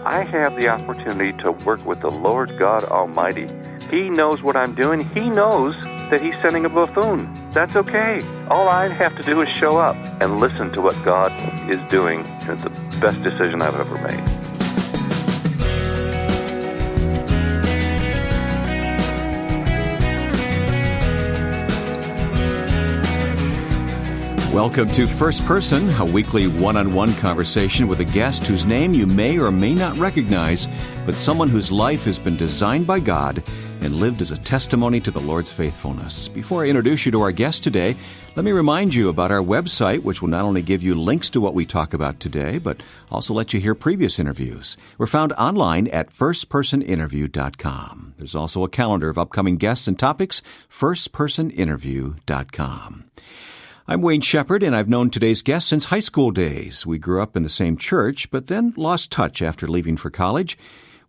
I have the opportunity to work with the Lord God Almighty. He knows what I'm doing. He knows that He's sending a buffoon. That's okay. All I have to do is show up and listen to what God is doing. It's the best decision I've ever made. Welcome to First Person, a weekly one-on-one conversation with a guest whose name you may or may not recognize, but someone whose life has been designed by God and lived as a testimony to the Lord's faithfulness. Before I introduce you to our guest today, let me remind you about our website, which will not only give you links to what we talk about today, but also let you hear previous interviews. We're found online at firstpersoninterview.com. There's also a calendar of upcoming guests and topics, firstpersoninterview.com. I'm Wayne Shepherd, and I've known today's guest since high school days. We grew up in the same church, but then lost touch after leaving for college.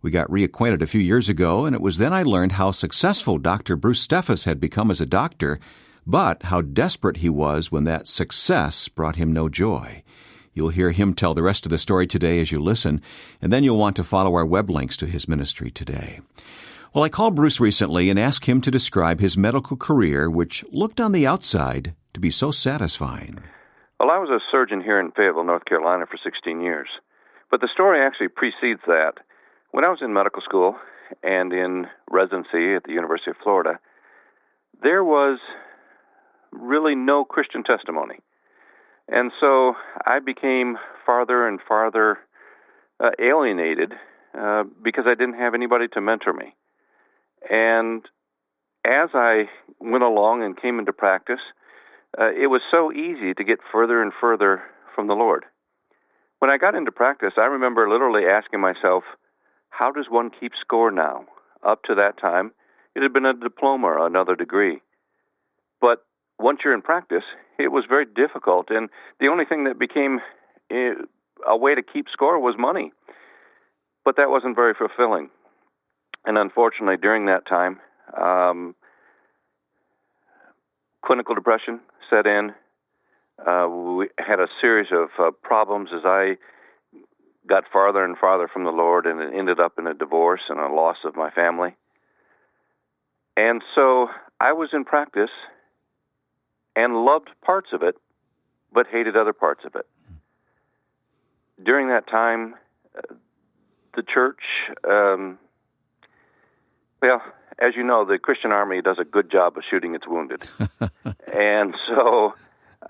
We got reacquainted a few years ago, and it was then I learned how successful Dr. Bruce Steffes had become as a doctor, but how desperate he was when that success brought him no joy. You'll hear him tell the rest of the story today as you listen, and then you'll want to follow our web links to his ministry today. Well, I called Bruce recently and asked him to describe his medical career, which looked on the outside to be so satisfying. Well, I was a surgeon here in Fayetteville, North Carolina for 16 years. But the story actually precedes that. When I was in medical school and in residency at the University of Florida, there was really no Christian testimony. And so I became farther and farther alienated because I didn't have anybody to mentor me. And as I went along and came into practice, it was so easy to get further and further from the Lord. When I got into practice, I remember literally asking myself, how does one keep score now? Up to that time, it had been a diploma or another degree. But once you're in practice, it was very difficult, and the only thing that became a way to keep score was money. But that wasn't very fulfilling. And unfortunately, during that time, clinical depression set in. We had a series of problems as I got farther and farther from the Lord, and it ended up in a divorce and a loss of my family. And so I was in practice and loved parts of it, but hated other parts of it. During that time, the church, as you know, the Christian Army does a good job of shooting its wounded. And so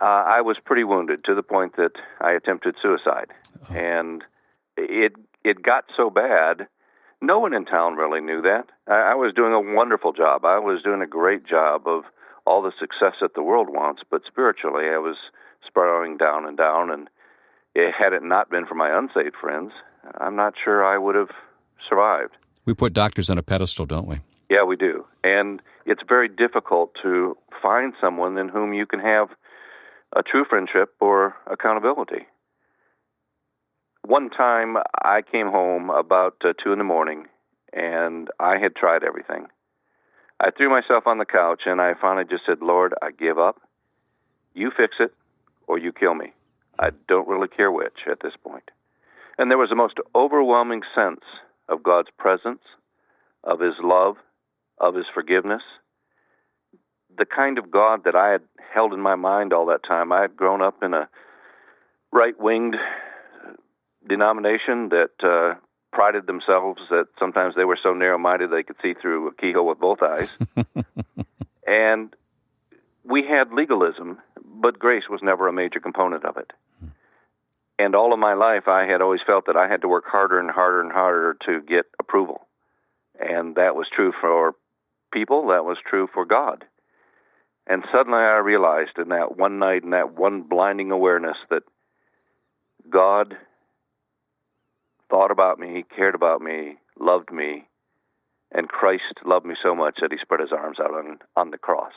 I was pretty wounded to the point that I attempted suicide. Oh. And it got so bad, no one in town really knew that. I was doing a wonderful job. I was doing a great job of all the success that the world wants, but spiritually I was spiraling down and down, and had it not been for my unsaved friends, I'm not sure I would have survived. We put doctors on a pedestal, don't we? Yeah, we do. And it's very difficult to find someone in whom you can have a true friendship or accountability. One time I came home about 2 a.m, and I had tried everything. I threw myself on the couch, and I finally just said, Lord, I give up. You fix it, or you kill me. I don't really care which at this point. And there was the most overwhelming sense of God's presence, of His love, of His forgiveness. The kind of God that I had held in my mind all that time. I had grown up in a right-winged denomination that prided themselves that sometimes they were so narrow-minded they could see through a keyhole with both eyes. And we had legalism, but grace was never a major component of it. And all of my life, I had always felt that I had to work harder and harder and harder to get approval. And that was true for people, that was true for God. And suddenly I realized in that one night, in that one blinding awareness, that God thought about me, cared about me, loved me, and Christ loved me so much that He spread His arms out on the cross.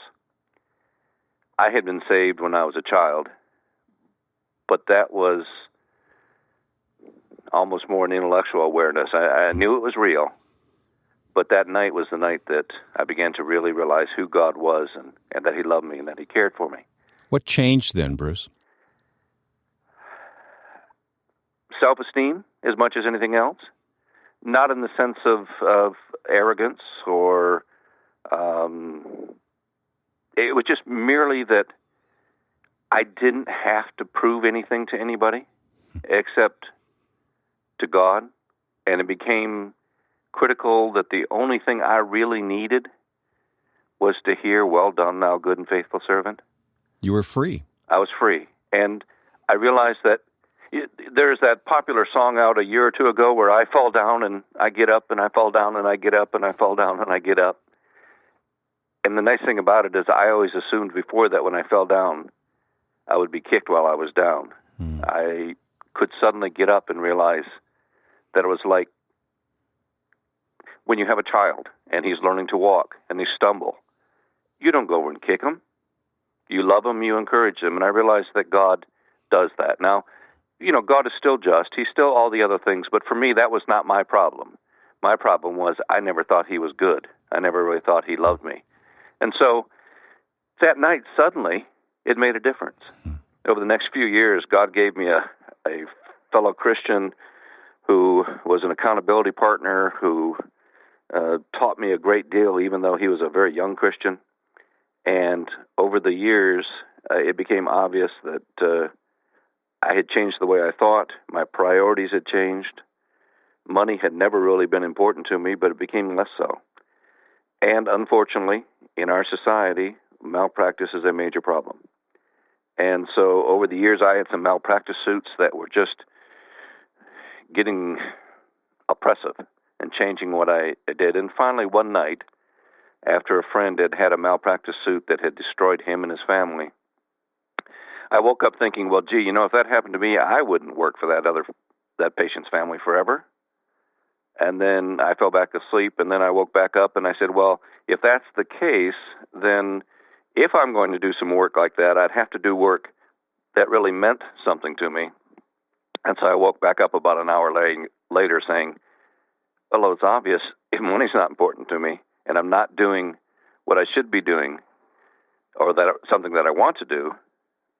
I had been saved when I was a child, but that was almost more an intellectual awareness. I knew it was real, but that night was the night that I began to really realize who God was and that He loved me and that He cared for me. What changed then, Bruce? Self-esteem, as much as anything else. not in the sense of arrogance or it was just merely that I didn't have to prove anything to anybody except to God, and it became critical that the only thing I really needed was to hear, "Well done, thou good and faithful servant." You were free. I was free, and I realized that there's that popular song out a year or two ago where I fall down and I get up, and I fall down and I get up, and I fall down and I get up. And the nice thing about it is I always assumed before that when I fell down, I would be kicked while I was down. I could suddenly get up and realize that it was like when you have a child and he's learning to walk and they stumble. You don't go over and kick him. You love him, you encourage him. And I realized that God does that. Now, God is still just. He's still all the other things. But for me, that was not my problem. My problem was I never thought he was good. I never really thought he loved me. And so that night, suddenly, it made a difference. Over the next few years, God gave me a fellow Christian who was an accountability partner, who taught me a great deal, even though he was a very young Christian. And over the years, it became obvious that I had changed the way I thought. My priorities had changed. Money had never really been important to me, but it became less so. And unfortunately, in our society, malpractice is a major problem. And so over the years, I had some malpractice suits that were just getting oppressive and changing what I did. And finally, one night, after a friend had had a malpractice suit that had destroyed him and his family, I woke up thinking, well, gee, if that happened to me, I wouldn't work for that patient's family forever. And then I fell back asleep, and then I woke back up, and I said, well, if that's the case, then if I'm going to do some work like that, I'd have to do work that really meant something to me. And so I woke back up about an hour later saying, well, it's obvious if money's not important to me, and I'm not doing what I should be doing, or something that I want to do,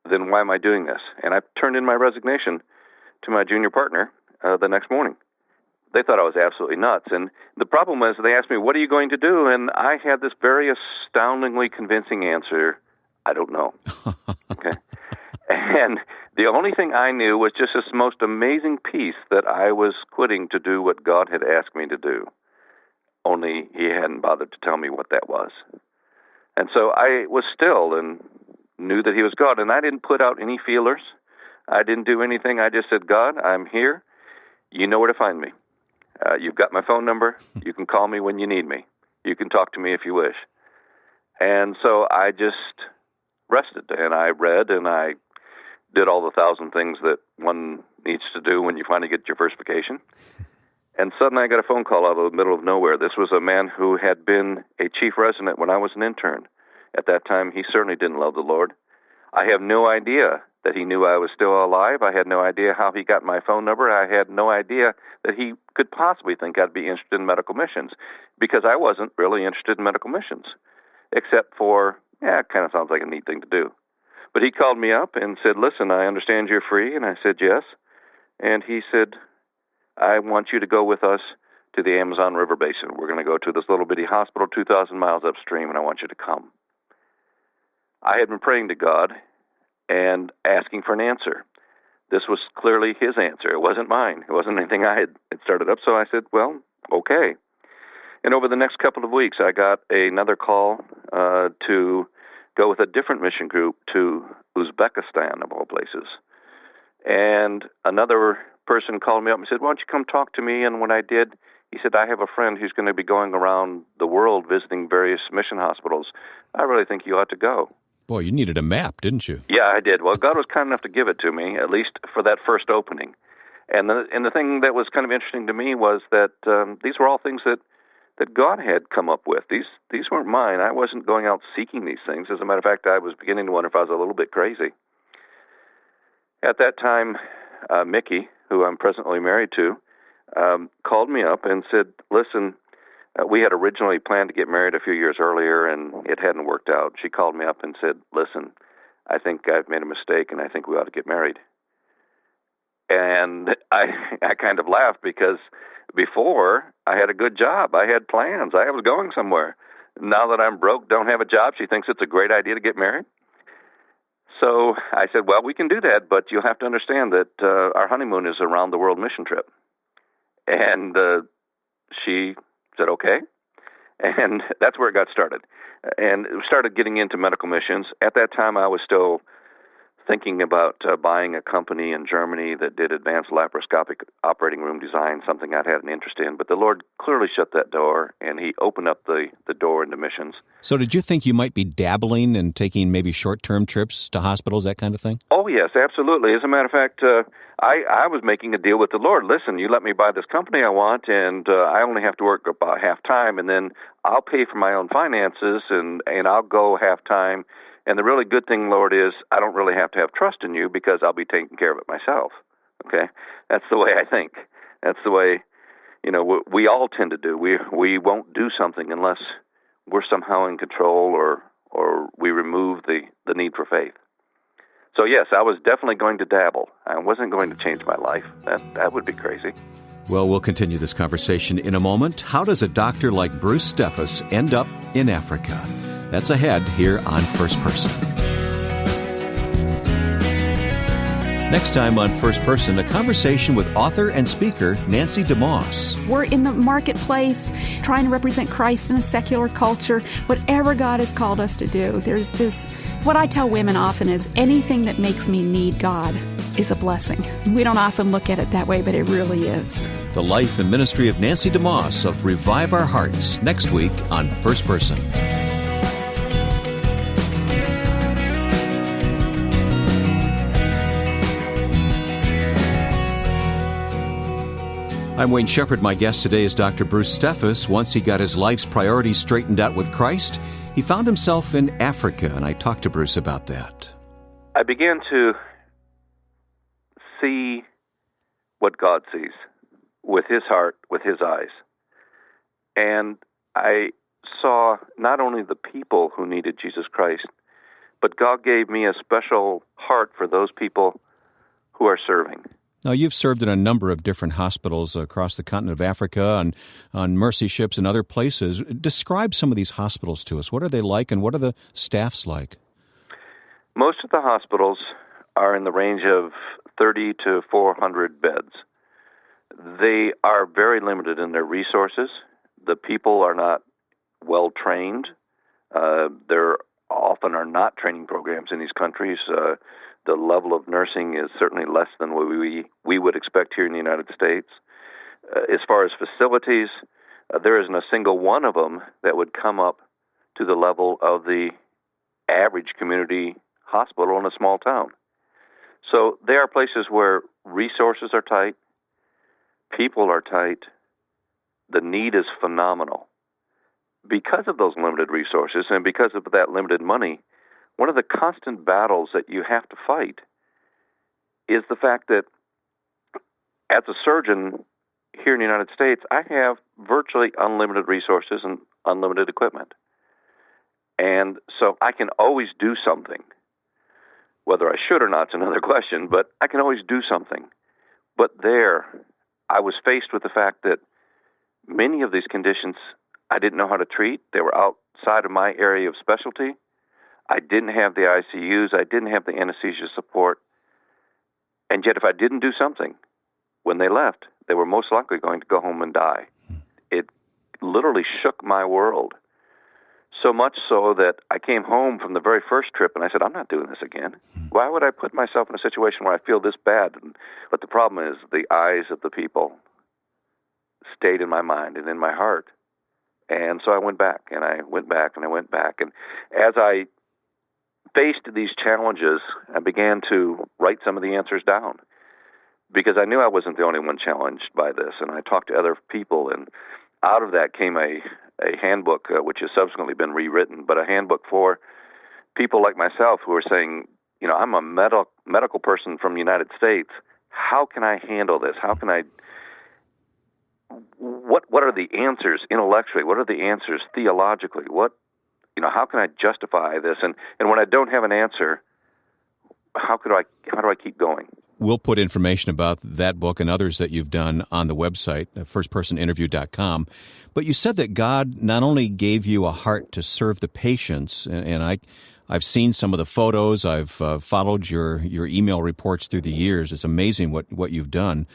then why am I doing this? And I turned in my resignation to my junior partner the next morning. They thought I was absolutely nuts. And the problem was they asked me, what are you going to do? And I had this very astoundingly convincing answer, I don't know. Okay. And the only thing I knew was just this most amazing peace that I was quitting to do what God had asked me to do. Only he hadn't bothered to tell me what that was. And so I was still and knew that he was God. And I didn't put out any feelers. I didn't do anything. I just said, God, I'm here. You know where to find me. You've got my phone number. You can call me when you need me. You can talk to me if you wish. And so I just rested, and I read, and I did all the 1,000 things that one needs to do when you finally get your first vacation. And suddenly I got a phone call out of the middle of nowhere. This was a man who had been a chief resident when I was an intern. At that time, he certainly didn't love the Lord. I have no idea that he knew I was still alive. I had no idea how he got my phone number. I had no idea that he could possibly think I'd be interested in medical missions, because I wasn't really interested in medical missions, except for, it kind of sounds like a neat thing to do. But he called me up and said, listen, I understand you're free. And I said, yes. And he said, I want you to go with us to the Amazon River Basin. We're going to go to this little bitty hospital 2,000 miles upstream, and I want you to come. I had been praying to God and asking for an answer. This was clearly his answer. It wasn't mine. It wasn't anything I had started up. So I said, well, okay. And over the next couple of weeks, I got another call to go with a different mission group to Uzbekistan, of all places. And another person called me up and said, why don't you come talk to me? And when I did, he said, I have a friend who's going to be going around the world visiting various mission hospitals. I really think you ought to go. Boy, you needed a map, didn't you? Yeah, I did. Well, God was kind enough to give it to me, at least for that first opening. And the thing that was kind of interesting to me was that these were all things that God had come up with. These weren't mine. I wasn't going out seeking these things. As a matter of fact, I was beginning to wonder if I was a little bit crazy. At that time, Mickey, who I'm presently married to, called me up and said, listen, we had originally planned to get married a few years earlier, and it hadn't worked out. She called me up and said, listen, I think I've made a mistake, and I think we ought to get married. And I kind of laughed because before I had a good job. I had plans. I was going somewhere. Now that I'm broke, don't have a job, she thinks it's a great idea to get married. So I said, well, we can do that, but you'll have to understand that our honeymoon is a round-the-world mission trip. And she said, okay. And that's where it got started. And we started getting into medical missions. At that time, I was still thinking about buying a company in Germany that did advanced laparoscopic operating room design, something I'd had an interest in. But the Lord clearly shut that door, and He opened up the door into missions. So did you think you might be dabbling and taking maybe short-term trips to hospitals, that kind of thing? Oh, yes, absolutely. As a matter of fact, I was making a deal with the Lord. Listen, you let me buy this company I want, and I only have to work about half-time, and then I'll pay for my own finances, and I'll go half-time. And the really good thing, Lord, is I don't really have to have trust in you because I'll be taking care of it myself. Okay? That's the way I think. That's the way, we all tend to do. We won't do something unless we're somehow in control or we remove the need for faith. So, yes, I was definitely going to dabble. I wasn't going to change my life. That would be crazy. Well, we'll continue this conversation in a moment. How does a doctor like Bruce Steffes end up in Africa? That's ahead here on First Person. Next time on First Person, a conversation with author and speaker Nancy DeMoss. We're in the marketplace trying to represent Christ in a secular culture. Whatever God has called us to do, there's this. What I tell women often is anything that makes me need God is a blessing. We don't often look at it that way, but it really is. The life and ministry of Nancy DeMoss of Revive Our Hearts next week on First Person. I'm Wayne Shepherd. My guest today is Dr. Bruce Steffes. Once he got his life's priorities straightened out with Christ, he found himself in Africa, and I talked to Bruce about that. I began to see what God sees with His heart, with His eyes. And I saw not only the people who needed Jesus Christ, but God gave me a special heart for those people who are serving. Now, you've served in a number of different hospitals across the continent of Africa and on mercy ships and other places. Describe some of these hospitals to us. What are they like, and what are the staffs like? Most of the hospitals are in the range of 30 to 400 beds. They are very limited in their resources. The people are not well trained. There often are not training programs in these countries. The level of nursing is certainly less than what we would expect here in the United States. As far as facilities, there isn't a single one of them that would come up to the level of the average community hospital in a small town. So they are places where resources are tight, people are tight, the need is phenomenal. Because of those limited resources and because of that limited money, one of the constant battles that you have to fight is the fact that as a surgeon here in the United States, I have virtually unlimited resources and unlimited equipment. And so I can always do something. Whether I should or not is another question, but I can always do something. But there, I was faced with the fact that many of these conditions I didn't know how to treat. They were outside of my area of specialty. I didn't have the ICUs. I didn't have the anesthesia support. And yet if I didn't do something, when they left, they were most likely going to go home and die. It literally shook my world. So much so that I came home from the very first trip and I said, I'm not doing this again. Why would I put myself in a situation where I feel this bad? But the problem is the eyes of the people stayed in my mind and in my heart. And so I went back, and I went back, and I went back. And as I faced these challenges, I began to write some of the answers down because I knew I wasn't the only one challenged by this. And I talked to other people, and out of that came a handbook, which has subsequently been rewritten, but a handbook for people like myself who are saying, I'm a medical person from the United States. How can I handle this? How can I... What are the answers intellectually? What are the answers theologically? How can I justify this? And when I don't have an answer, how do I keep going? We'll put information about that book and others that you've done on the website, firstpersoninterview.com. But you said that God not only gave you a heart to serve the patients, and I've seen some of the photos, I've followed your email reports through the years. It's amazing what you've done.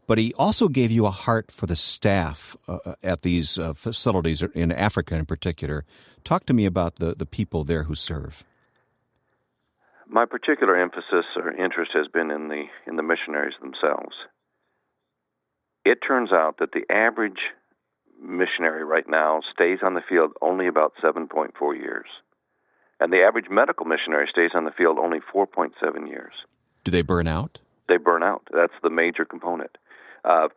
But he also gave you a heart for the staff at these facilities in Africa in particular. Talk to me about the people there who serve. My particular emphasis or interest has been in the missionaries themselves. It turns out that the average missionary right now stays on the field only about 7.4 years. And the average medical missionary stays on the field only 4.7 years. Do they burn out? They burn out. That's the major component.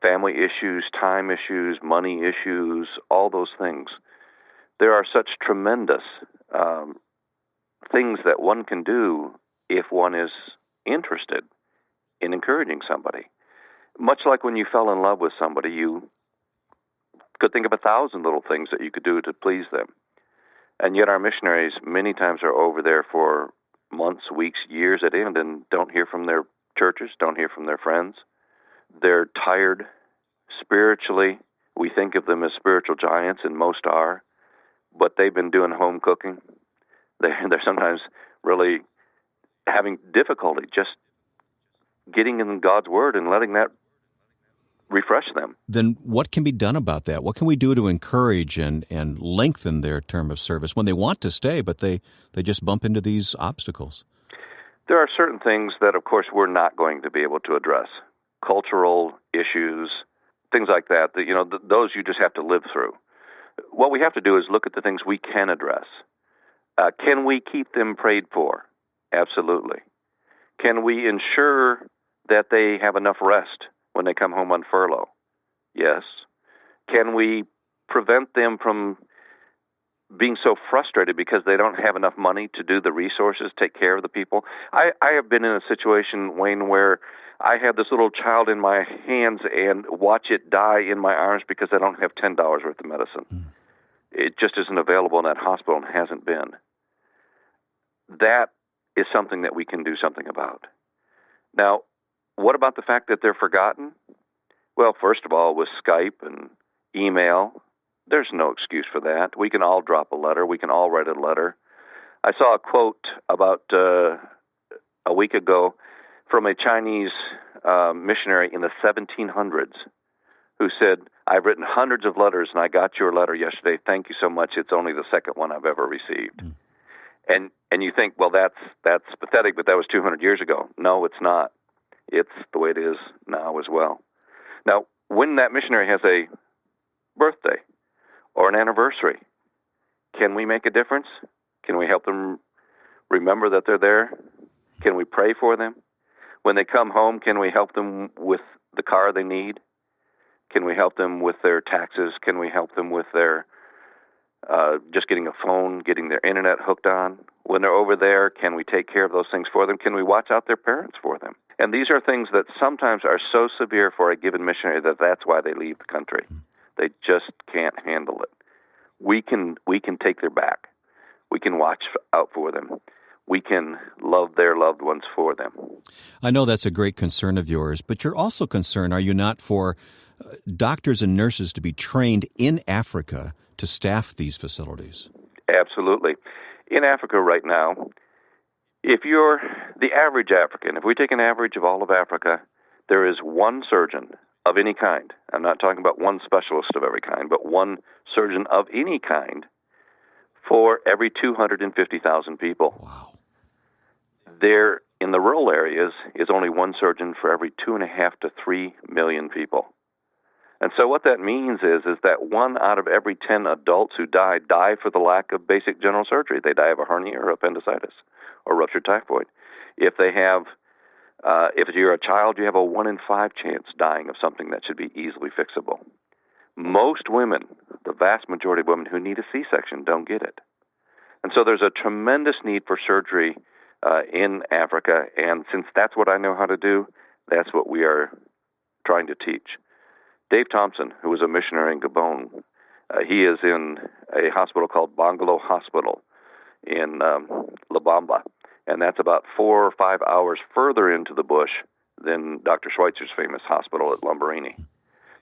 Family issues, time issues, money issues, all those things. There are such tremendous things that one can do if one is interested in encouraging somebody. Much like when you fell in love with somebody, you could think of 1,000 little things that you could do to please them. And yet our missionaries many times are over there for months, weeks, years at end and don't hear from their churches, don't hear from their friends. They're tired spiritually. We think of them as spiritual giants, and most are, but they've been doing home cooking. They're sometimes really having difficulty just getting in God's Word and letting that refresh them. Then what can be done about that? What can we do to encourage and lengthen their term of service when they want to stay, but they just bump into these obstacles? There are certain things that, of course, we're not going to be able to address. Cultural issues, things like that, those you just have to live through. What we have to do is look at the things we can address. Can we keep them prayed for? Absolutely. Can we ensure that they have enough rest when they come home on furlough? Yes. Can we prevent them from being so frustrated because they don't have enough money to do the resources, take care of the people? I have been in a situation, Wayne, where I have this little child in my hands and watch it die in my arms because I don't have $10 worth of medicine. It just isn't available in that hospital and hasn't been. That is something that we can do something about. Now, what about the fact that they're forgotten? Well, first of all, with Skype and email, there's no excuse for that. We can all drop a letter. We can all write a letter. I saw a quote about a week ago from a Chinese missionary in the 1700s who said, "I've written hundreds of letters, and I got your letter yesterday. Thank you so much. It's only the second one I've ever received." And you think, well, that's pathetic, but that was 200 years ago. No, it's not. It's the way it is now as well. Now, when that missionary has a birthday or an anniversary, can we make a difference? Can we help them remember that they're there? Can we pray for them? When they come home, can we help them with the car they need? Can we help them with their taxes? Can we help them with their just getting a phone, getting their internet hooked on? When they're over there, can we take care of those things for them? Can we watch out their parents for them? And these are things that sometimes are so severe for a given missionary that that's why they leave the country. They just can't handle it. We can take their back. We can watch out for them. We can love their loved ones for them. I know that's a great concern of yours, but you're also concerned, are you not, for doctors and nurses to be trained in Africa to staff these facilities? Absolutely. In Africa right now, if you're the average African, if we take an average of all of Africa, there is one surgeon of any kind. I'm not talking about one specialist of every kind, but one surgeon of any kind for every 250,000 people. Wow. There, in the rural areas, is only one surgeon for every 2.5 to 3 million people. And so what that means is that 1 out of every 10 adults who die for the lack of basic general surgery. They die of a hernia or appendicitis or ruptured typhoid. If you're a child, you have a 1 in 5 chance dying of something that should be easily fixable. Most women, the vast majority of women who need a C-section, don't get it. And so there's a tremendous need for surgery in Africa, and since that's what I know how to do, that's what we are trying to teach. Dave Thompson, who was a missionary in Gabon, he is in a hospital called Bangalo Hospital in La Bamba, and that's about 4 or 5 hours further into the bush than Dr. Schweitzer's famous hospital at Lumberini.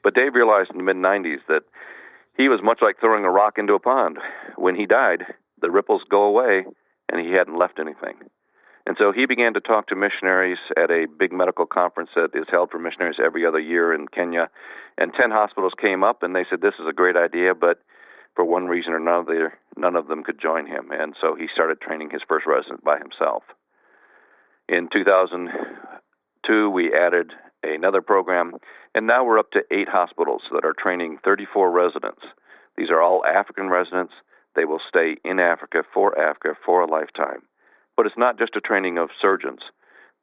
But Dave realized in the mid-'90s that he was much like throwing a rock into a pond. When he died, the ripples go away, and he hadn't left anything. And so he began to talk to missionaries at a big medical conference that is held for missionaries every other year in Kenya. And 10 hospitals came up, and they said, this is a great idea, but for one reason or another, none of them could join him. And so he started training his first resident by himself. In 2002, we added another program, and now we're up to 8 hospitals that are training 34 residents. These are all African residents. They will stay in Africa for a lifetime. But it's not just a training of surgeons.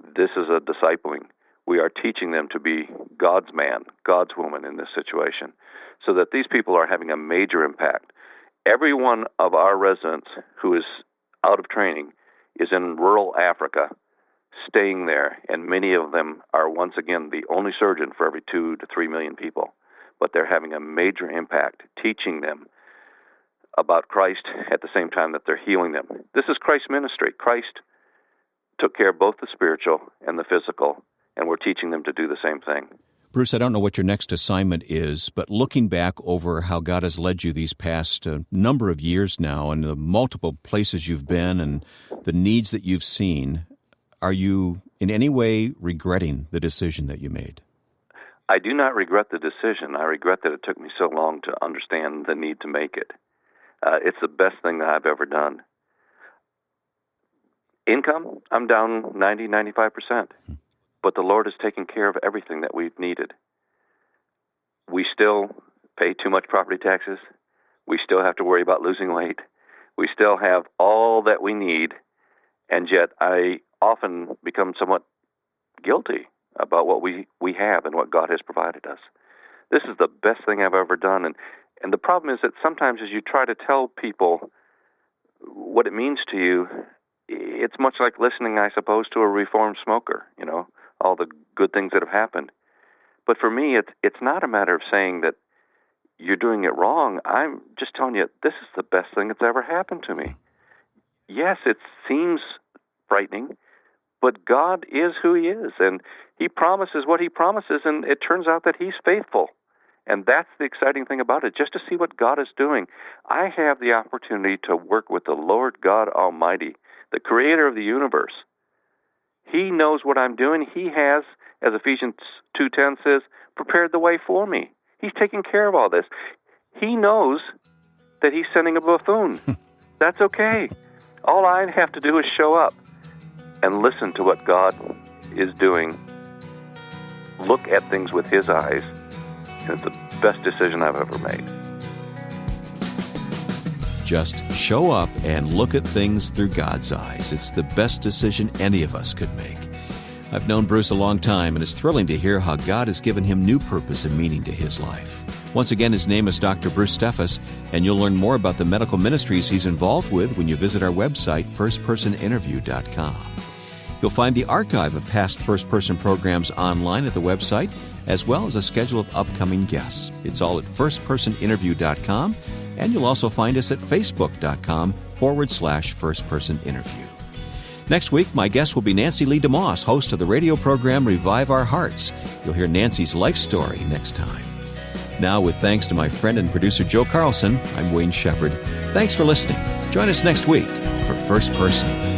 This is a discipling. We are teaching them to be God's man, God's woman in this situation, so that these people are having a major impact. Every one of our residents who is out of training is in rural Africa, staying there, and many of them are once again the only surgeon for every 2 to 3 million people. But they're having a major impact, teaching them about Christ at the same time that they're healing them. This is Christ's ministry. Christ took care of both the spiritual and the physical, and we're teaching them to do the same thing. Bruce, I don't know what your next assignment is, but looking back over how God has led you these past number of years now and the multiple places you've been and the needs that you've seen, are you in any way regretting the decision that you made? I do not regret the decision. I regret that it took me so long to understand the need to make it. It's the best thing that I've ever done. Income, I'm down 95%. But the Lord has taken care of everything that we've needed. We still pay too much property taxes. We still have to worry about losing weight. We still have all that we need, and yet I often become somewhat guilty about what we have and what God has provided us. This is the best thing I've ever done, and the problem is that sometimes as you try to tell people what it means to you, it's much like listening, I suppose, to a reformed smoker, all the good things that have happened. But for me, it's not a matter of saying that you're doing it wrong. I'm just telling you, this is the best thing that's ever happened to me. Yes, it seems frightening, but God is who He is, and He promises what He promises, and it turns out that He's faithful. And that's the exciting thing about it, just to see what God is doing. I have the opportunity to work with the Lord God Almighty, the creator of the universe. He knows what I'm doing. He has, as Ephesians 2:10 says, prepared the way for me. He's taking care of all this. He knows that He's sending a buffoon. That's okay. All I have to do is show up and listen to what God is doing. Look at things with His eyes. And it's the best decision I've ever made. Just show up and look at things through God's eyes. It's the best decision any of us could make. I've known Bruce a long time, and it's thrilling to hear how God has given him new purpose and meaning to his life. Once again, his name is Dr. Bruce Steffes, and you'll learn more about the medical ministries he's involved with when you visit our website, firstpersoninterview.com. You'll find the archive of past First Person programs online at the website, as well as a schedule of upcoming guests. It's all at firstpersoninterview.com, and you'll also find us at facebook.com/firstpersoninterview. Next week, my guest will be Nancy Lee DeMoss, host of the radio program Revive Our Hearts. You'll hear Nancy's life story next time. Now, with thanks to my friend and producer Joe Carlson, I'm Wayne Shepherd. Thanks for listening. Join us next week for First Person.